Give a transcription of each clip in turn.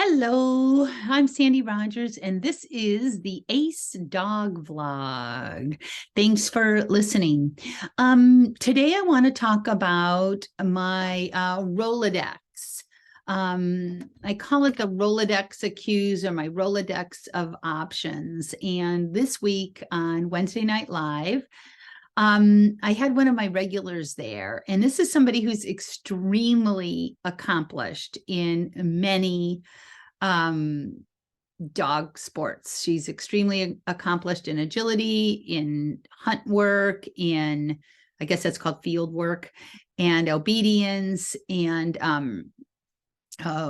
Hello, I'm Sandy Rogers, and this is the Ace Dog Vlog. Thanks for listening. Today I want to talk about my Rolodex. I call it the Rolodex of cues or my Rolodex of options. And this week on Wednesday Night Live, I had one of my regulars there, and this is somebody who's extremely accomplished in many dog sports. She's extremely accomplished in agility, in hunt work, in, I guess that's called field work, and obedience. And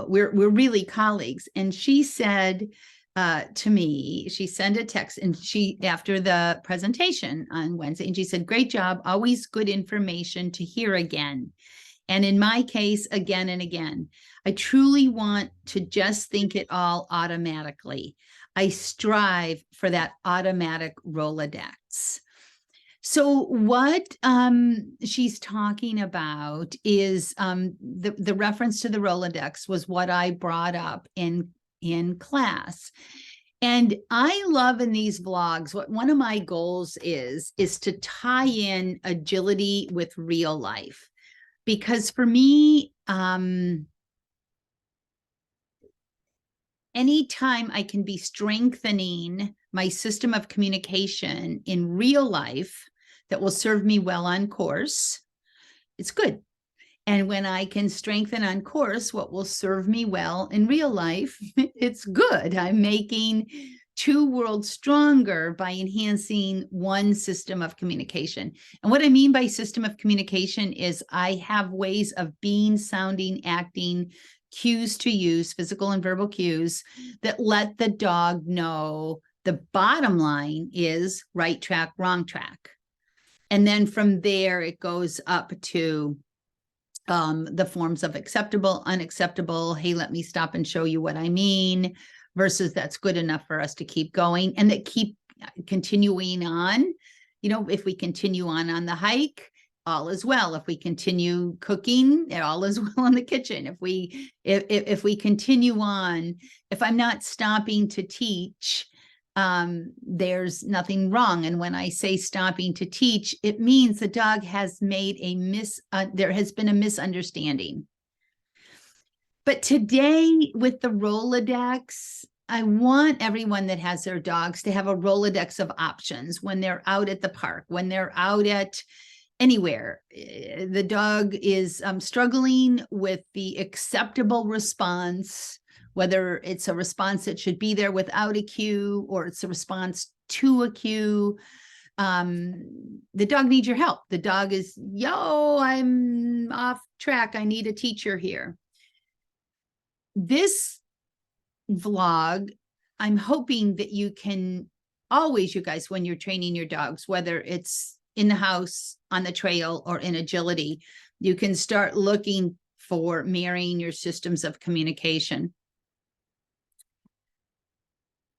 we're really colleagues. And she said to me, she sent a text, and she, after the presentation on Wednesday, and she said, "Great job, always good information to hear again. And in my case, again and again. I truly want to just think it all automatically. I strive for that automatic Rolodex." So what she's talking about is the reference to the Rolodex was what I brought up in class. And I love in these vlogs, what one of my goals is to tie in agility with real life. Because for me, anytime I can be strengthening my system of communication in real life that will serve me well on course, it's good. And when I can strengthen on course what will serve me well in real life, it's good. I'm making two worlds stronger by enhancing one system of communication. And what I mean by system of communication is I have ways of being, sounding, acting, cues to use, physical and verbal cues, that let the dog know the bottom line is right track, wrong track. And then from there, it goes up to the forms of acceptable, unacceptable. Hey, let me stop and show you what I mean, versus that's good enough for us to keep going, and that keep continuing on. You know, if we continue on the hike, all is well. If we continue cooking, all is well in the kitchen. If we continue on, if I'm not stopping to teach, there's nothing wrong. And when I say stopping to teach, it means the dog has made there has been a misunderstanding. But today with the Rolodex, I want everyone that has their dogs to have a Rolodex of options when they're out at the park, when they're out at anywhere. The dog is struggling with the acceptable response, whether it's a response that should be there without a cue, or it's a response to a cue. The dog needs your help. The dog is, yo, I'm off track. I need a teacher here. This vlog, I'm hoping that you can always, you guys, when you're training your dogs, whether it's in the house, on the trail, or in agility, you can start looking for marrying your systems of communication.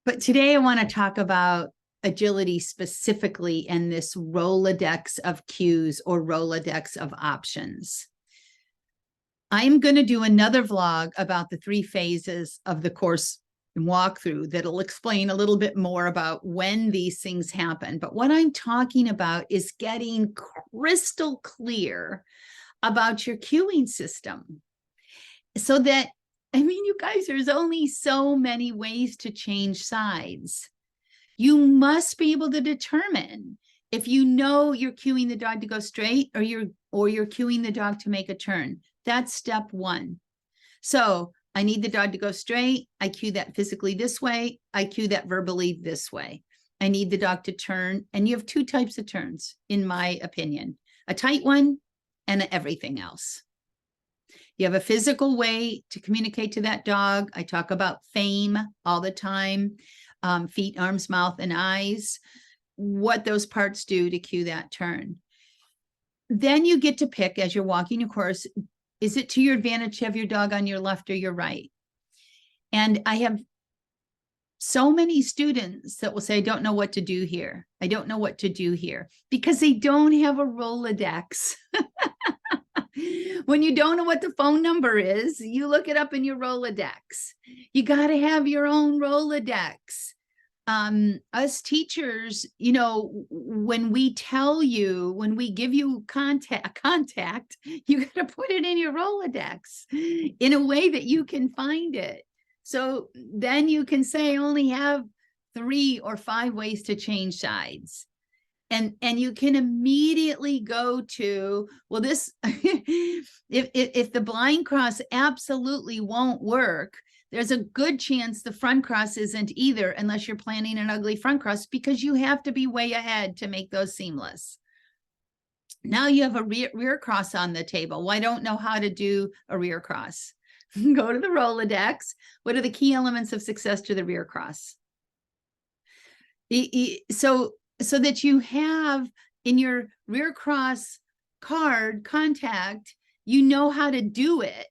But today I want to talk about agility specifically, and this Rolodex of cues or Rolodex of options. I'm going to do another vlog about the 3 phases of the course and walkthrough that'll explain a little bit more about when these things happen. But what I'm talking about is getting crystal clear about your cueing system, so that, I mean, you guys, there's only so many ways to change sides. You must be able to determine if you know you're cueing the dog to go straight, or you're cueing the dog to make a turn. That's step 1. So I need the dog to go straight. I cue that physically this way. I cue that verbally this way. I need the dog to turn. And you have 2 types of turns, in my opinion, a tight one and an everything else. You have a physical way to communicate to that dog. I talk about FAME all the time, feet, arms, mouth, and eyes, what those parts do to cue that turn. Then you get to pick, as you're walking your course, is it to your advantage to have your dog on your left or your right? And I have so many students that will say, I don't know what to do here. I don't know what to do here, because they don't have a Rolodex. When you don't know what the phone number is, you look it up in your Rolodex. You got to have your own Rolodex. Us teachers, you know, when we tell you, when we give you contact, you got to put it in your Rolodex in a way that you can find it. So then you can say only have 3 or 5 ways to change sides. And you can immediately go to, well, this, if the blind cross absolutely won't work, there's a good chance the front cross isn't either, unless you're planning an ugly front cross, because you have to be way ahead to make those seamless. Now you have a rear cross on the table. Well, I don't know how to do a rear cross. Go to the Rolodex. What are the key elements of success to the rear cross? So that you have in your rear cross card contact, you know how to do it.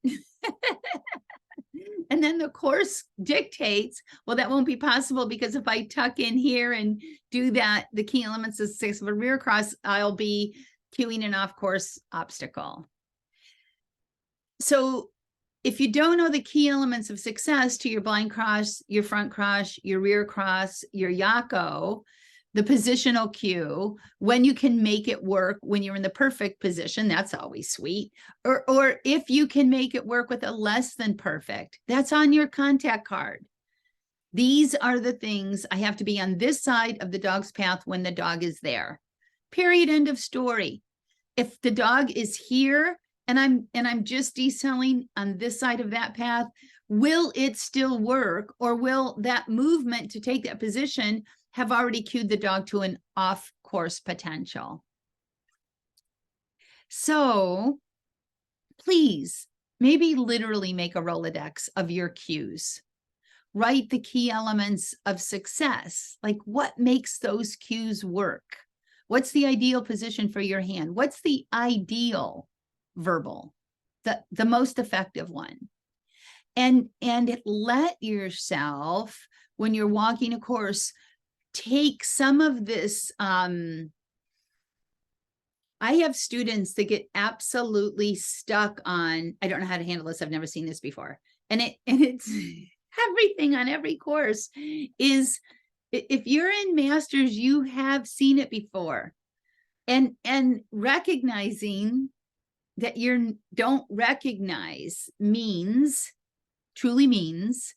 And then the course dictates, well, that won't be possible because if I tuck in here and do that, the key elements of success of a rear cross, I'll be cueing an off-course obstacle. So if you don't know the key elements of success to your blind cross, your front cross, your rear cross, your Yako, the positional cue, when you can make it work when you're in the perfect position, that's always sweet. Or if you can make it work with a less than perfect, that's on your contact card. These are the things. I have to be on this side of the dog's path when the dog is there. Period, end of story. If the dog is here and I'm just decelling on this side of that path, will it still work, or will that movement to take that position have already cued the dog to an off-course potential? So please, maybe literally make a Rolodex of your cues. Write the key elements of success, like what makes those cues work? What's the ideal position for your hand? What's the ideal verbal, the most effective one? And let yourself, when you're walking a course, take some of this. I have students that get absolutely stuck on, I don't know how to handle this. I've never seen this before. And it's everything on every course is, if you're in masters, you have seen it before. And recognizing that you don't recognize truly means,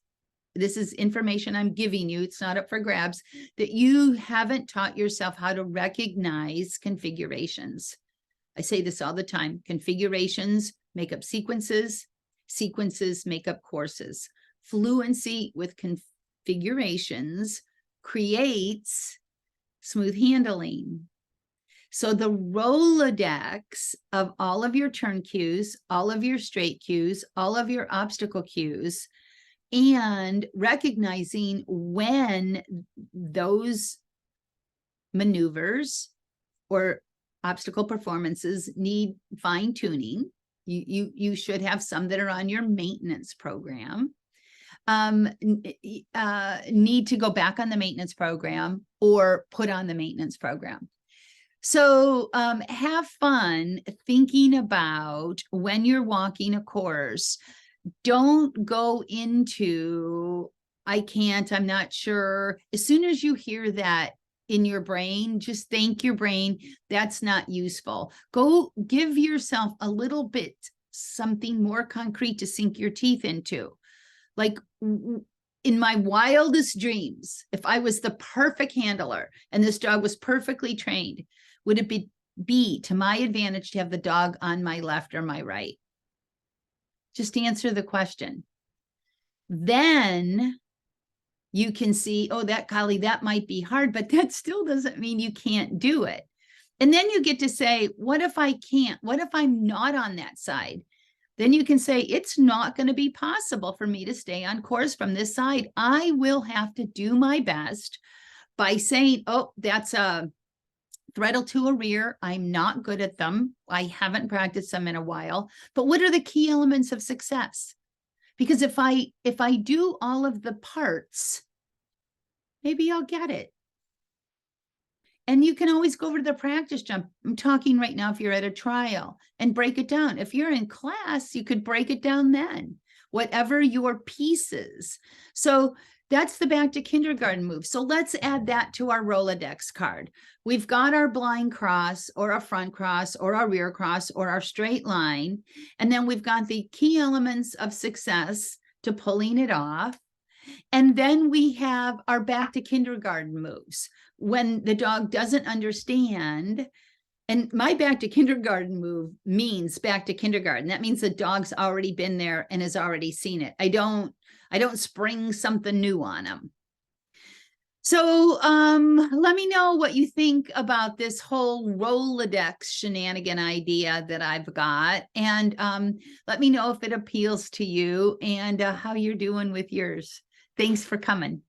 this is information I'm giving you, it's not up for grabs, that you haven't taught yourself how to recognize configurations. I say this all the time. Configurations make up sequences. Sequences make up courses. Fluency with configurations creates smooth handling. So the Rolodex of all of your turn cues, all of your straight cues, all of your obstacle cues, and recognizing when those maneuvers or obstacle performances need fine tuning. You should have some that are on your maintenance program, need to go back on the maintenance program or put on the maintenance program. So have fun thinking about when you're walking a course. Don't go into, I can't, I'm not sure. As soon as you hear that in your brain, just thank your brain, that's not useful. Go give yourself a little bit something more concrete to sink your teeth into. Like in my wildest dreams, if I was the perfect handler and this dog was perfectly trained, would it be to my advantage to have the dog on my left or my right? Just answer the question. Then you can see, oh, that collie, that might be hard, but that still doesn't mean you can't do it. And then you get to say, what if I can't? What if I'm not on that side? Then you can say, it's not going to be possible for me to stay on course from this side. I will have to do my best by saying, oh, that's a throttle to a rear. I'm not good at them. I haven't practiced them in a while. But what are the key elements of success? Because if I do all of the parts, maybe I'll get it. And you can always go over to the practice jump. I'm talking right now if you're at a trial, and break it down. If you're in class, you could break it down then, whatever your pieces. So that's the back to kindergarten move. So let's add that to our Rolodex card. We've got our blind cross or a front cross or our rear cross or our straight line. And then we've got the key elements of success to pulling it off. And then we have our back to kindergarten moves. When the dog doesn't understand, and my back to kindergarten move means back to kindergarten. That means the dog's already been there and has already seen it. I don't spring something new on them. So let me know what you think about this whole Rolodex shenanigan idea that I've got. And let me know if it appeals to you and how you're doing with yours. Thanks for coming.